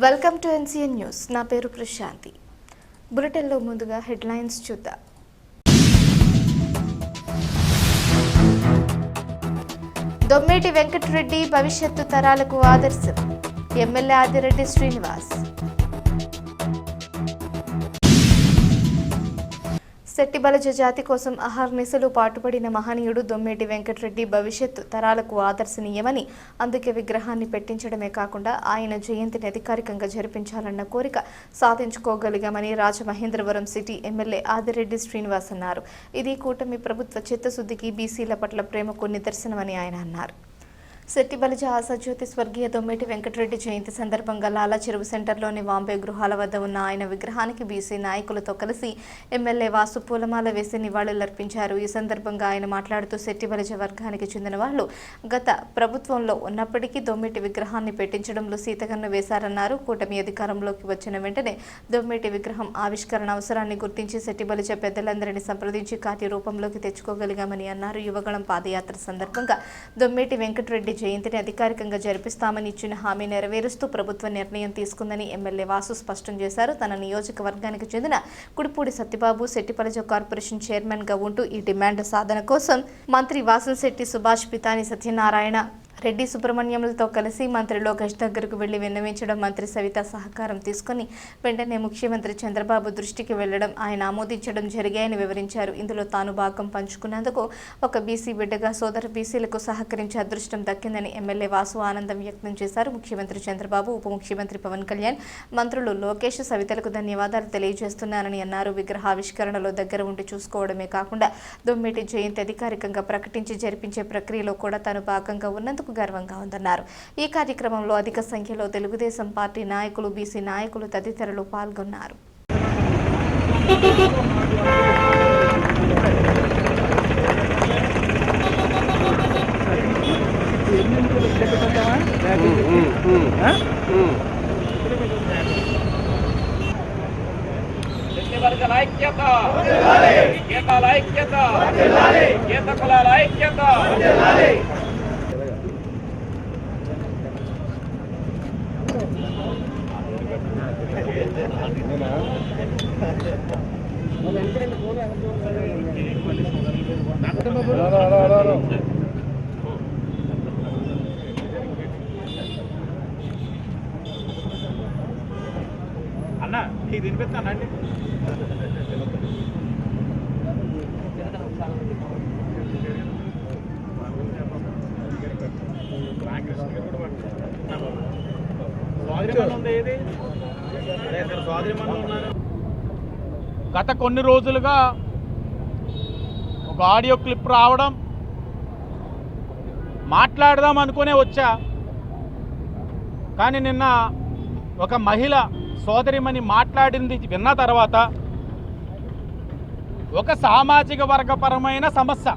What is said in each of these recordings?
Welcome to NCN news. నా పేరు ప్రశాంతి. బులెటిన్లో ముందుగా హెడ్లైన్స్ చూద్దాం. దొమ్మేటి వెంకటరెడ్డి భవిష్యత్తు తరాలకు ఆదర్శం. ఎమ్మెల్యే ఆదిరెడ్డి శ్రీనివాస్. శెట్టిబలజ జాతి కోసం అహర్నిశలు పాటుపడిన మహనీయుడు దొమ్మేటి వెంకటరెడ్డి భవిష్యత్తు తరాలకు ఆదర్శనీయమని, అందుకే విగ్రహాన్ని పెట్టించడమే కాకుండా ఆయన జయంతిని అధికారికంగా జరిపించాలన్న కోరిక సాధించుకోగలిగామని రాజమహేంద్రవరం సిటీ ఎమ్మెల్యే ఆదిరెడ్డి శ్రీనివాస్ అన్నారు. ఇది కూటమి ప్రభుత్వ చిత్తశుద్ధికి, బీసీల పట్ల ప్రేమకు నిదర్శనమని ఆయన అన్నారు. శెట్టిబలజ ఆశాజ్యోతి స్వర్గీయ దొమ్మేటి వెంకటరెడ్డి జయంతి సందర్భంగా లాలా చెరువు సెంటర్లోని వాంబే గృహాల వద్ద ఉన్న ఆయన విగ్రహానికి బీసీ నాయకులతో కలిసి ఎమ్మెల్యే వాసు పూలమాల వేసి నివాళులర్పించారు. ఈ సందర్భంగా ఆయన మాట్లాడుతూ శెట్టిబలజ వర్గానికి చెందిన వాళ్లు గత ప్రభుత్వంలో ఉన్నప్పటికీ దొమ్మేటి విగ్రహాన్ని పెట్టించడంలో సీతగన్ను వేశారన్నారు. కూటమి అధికారంలోకి వచ్చిన వెంటనే దొమ్మేటి విగ్రహం ఆవిష్కరణ అవసరాన్ని గుర్తించి శెట్టిబలజ పెద్దలందరినీ సంప్రదించి కార్యరూపంలోకి తెచ్చుకోగలిగామని అన్నారు. యువగళం పాదయాత్ర సందర్భంగా దొమ్మేటి వెంకటరెడ్డి జయంతిని అధికారికంగా జరిపిస్తామని ఇచ్చిన హామీ నెరవేరుస్తూ ప్రభుత్వ నిర్ణయం తీసుకుందని ఎమ్మెల్యే వాసు స్పష్టం చేశారు. తన నియోజకవర్గానికి చెందిన కుడిపూడి సత్యబాబు శెట్టిబలజ కార్పొరేషన్ చైర్మన్ గా ఉంటూ ఈ డిమాండ్ సాధన కోసం మంత్రి వాసంశెట్టి సుభాష్, పితాని సత్యనారాయణ రెడ్డి సుబ్రహ్మణ్యంలతో కలిసి మంత్రి లోకేష్ దగ్గరకు వెళ్లి విన్నవించడం, మంత్రి సవిత సహకారం తీసుకుని వెంటనే ముఖ్యమంత్రి చంద్రబాబు దృష్టికి వెళ్లడం, ఆయన ఆమోదించడం జరిగాయని వివరించారు. ఇందులో తాను భాగం పంచుకున్నందుకు ఒక బీసీ బిడ్డగా సోదర బీసీలకు సహకరించే అదృష్టం దక్కిందని ఎమ్మెల్యే వాసు ఆనందం వ్యక్తం చేశారు. ముఖ్యమంత్రి చంద్రబాబు, ఉప ముఖ్యమంత్రి పవన్ కళ్యాణ్, మంత్రులు లోకేష్, సవితలకు ధన్యవాదాలు తెలియజేస్తున్నానని అన్నారు. విగ్రహావిష్కరణలో దగ్గర ఉండి చూసుకోవడమే కాకుండా దొమ్మేటి జయంతి అధికారికంగా ప్రకటించి జరిపించే ప్రక్రియలో కూడా తాను భాగంగా ఉన్నందుకు గర్వంగా ఉందన్నారు. ఈ కార్యక్రమంలో అధిక సంఖ్యలో తెలుగుదేశం పార్టీ నాయకులు, బీసీ నాయకులు తదితరులు పాల్గొన్నారు. అన్న ఇది వినిపిస్తానండి. గత కొన్ని రోజులుగా ఒక ఆడియో క్లిప్ రావడం, మాట్లాడదాం అనుకునే వచ్చా. కానీ నిన్న ఒక మహిళ సోదరిమణి మాట్లాడింది విన్న తర్వాత ఒక సామాజిక వర్గపరమైన సమస్య,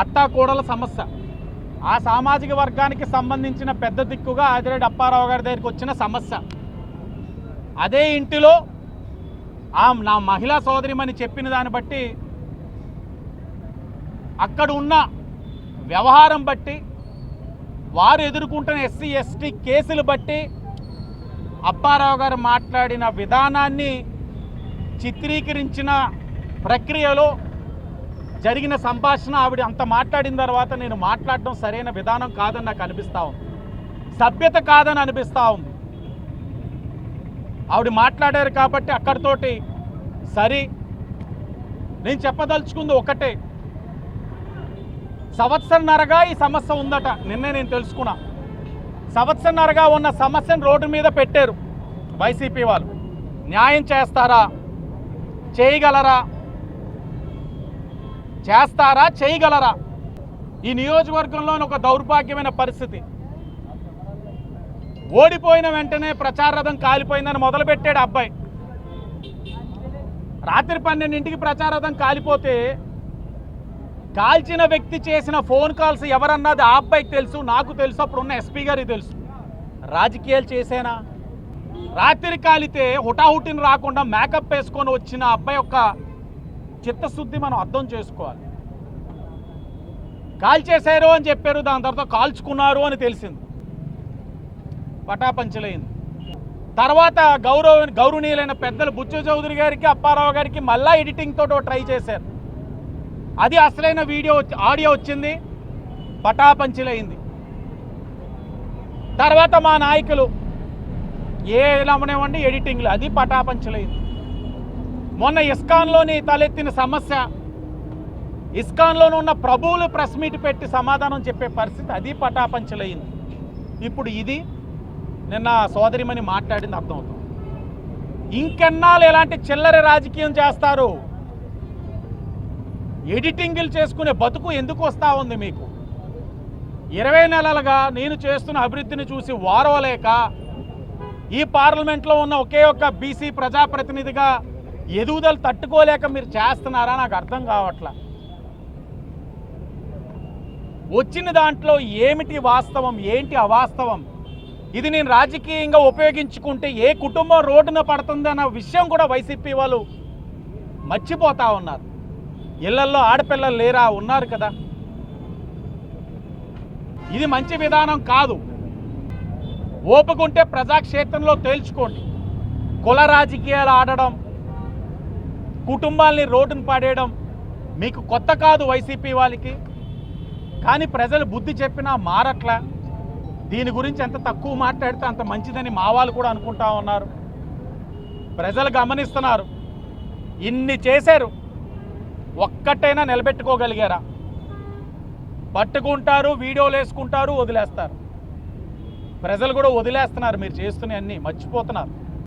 అత్తాకోడల సమస్య, ఆ సామాజిక వర్గానికి సంబంధించిన పెద్ద దిక్కుగా ఆదిరెడ్డి అప్పారావు గారి దగ్గరికి వచ్చిన సమస్య, అదే ఇంటిలో నా మహిళా సోదరిమణి చెప్పిన దాన్ని బట్టి, అక్కడ ఉన్న వ్యవహారం బట్టి, వారు ఎదుర్కొంటున్న ఎస్సీ ఎస్టీ కేసులు బట్టి అప్పారావు గారు మాట్లాడిన విధానాన్ని చిత్రీకరించిన ప్రక్రియలో జరిగిన సంభాషణ, ఆవిడ అంత మాట్లాడిన తర్వాత నేను మాట్లాడడం సరైన విధానం కాదని నాకు అనిపిస్తూ ఉంది, సభ్యత కాదని అనిపిస్తూ ఉంది. ఆవిడ మాట్లాడారు కాబట్టి అక్కడితోటి సరి. నేను చెప్పదలుచుకుంది ఒకటే, సంవత్సరన్నరగా ఈ సమస్య ఉందట. నిన్నే నేను తెలుసుకున్నా. సంవత్సరన్నరగా ఉన్న సమస్యను రోడ్డు మీద పెట్టారు వైసీపీ వాళ్ళు. న్యాయం చేస్తారా? చేయగలరా? చేస్తారా? చేయగలరా? ఈ నియోజకవర్గంలోని ఒక దౌర్భాగ్యమైన పరిస్థితి. ఓడిపోయిన వెంటనే ప్రచార రథం కాలిపోయిందని మొదలుపెట్టాడు అబ్బాయి. రాత్రి 12ంటికి ప్రచార రథం కాలిపోతే కాల్చిన వ్యక్తి చేసిన ఫోన్ కాల్స్ ఎవరన్నది ఆ అబ్బాయికి తెలుసు, నాకు తెలుసు, అప్పుడున్న ఎస్పీ గారికి తెలుసు. రాజకీయాలు చేసేనా? రాత్రి కాలితే హుటాహుటిని రాకుండా మేకప్ వేసుకొని వచ్చిన అబ్బాయి యొక్క చిత్తశుద్ధి మనం అర్థం చేసుకోవాలి. కాల్చేశారు అని చెప్పారు, దాని తర్వాత కాల్చుకున్నారు అని తెలిసింది. పటాపంచలైంది. తర్వాత గౌరవనీయులైన పెద్దలు బుచ్చ చౌదరి గారికి, అప్పారావు గారికి మళ్ళా ఎడిటింగ్ తోటి ట్రై చేశారు. అది అసలైన ఆడియో వచ్చింది, పటాపంచిలైంది. తర్వాత మా నాయకులు ఏమనేవండి ఎడిటింగ్లు, అది పటాపంచిలైంది. మొన్న ఇస్కాన్లోని తలెత్తిన సమస్య, ఇస్కాన్లోనే ఉన్న ప్రభువులు ప్రెస్ మీట్ పెట్టి సమాధానం చెప్పే పరిస్థితి, అది పటాపంచలైంది. ఇప్పుడు ఇది నిన్న సోదరిమని మాట్లాడింది అర్థమవుతుంది. ఇంకెన్నాళ్ళు ఎలాంటి చిల్లర రాజకీయం చేస్తారు? ఎడిటింగ్లు చేసుకునే బతుకు ఎందుకు వస్తూ ఉంది మీకు? 20 నెలలుగా నేను చేస్తున్న అభివృద్ధిని చూసి వారవలేక ఈ పార్లమెంట్లో ఉన్న ఒకే ఒక్క బీసీ ప్రజాప్రతినిధిగా ఎదుగుదల తట్టుకోలేక మీరు చేస్తున్నారా? నాకు అర్థం కావట్లా. వచ్చిన దాంట్లో ఏమిటి వాస్తవం, ఏంటి అవాస్తవం? ఇది నేను రాజకీయంగా ఉపయోగించుకుంటే ఏ కుటుంబం రోడ్డున పడుతుందన్న విషయం కూడా వైసీపీ వాళ్ళు మర్చిపోతా ఉన్నారు. ఇళ్లల్లో ఆడపిల్లలు లేరా? ఉన్నారు కదా. ఇది మంచి విధానం కాదు. ఓపుకుంటే ప్రజాక్షేత్రంలో తేల్చుకోండి. కుల రాజకీయాలు ఆడడం, కుటుంబాల్ని రోడ్డును పడేయడం మీకు కొత్త కాదు వైసీపీ వాళ్ళకి. కానీ ప్రజలు బుద్ధి చెప్పినా మారట్లా. దీని గురించి ఎంత తక్కువ మాట్లాడితే అంత మంచిదని మా వాళ్ళు కూడా అనుకుంటా ఉన్నారు. ప్రజలు గమనిస్తున్నారు. ఇన్ని చేశారు, ఒక్కటైనా నిలబెట్టుకోగలిగారా? పట్టుకుంటారు, వీడియోలు వేసుకుంటారు, వదిలేస్తారు. ప్రజలు కూడా వదిలేస్తున్నారు. మీరు చేస్తున్న అన్నీ మర్చిపోతున్నారు.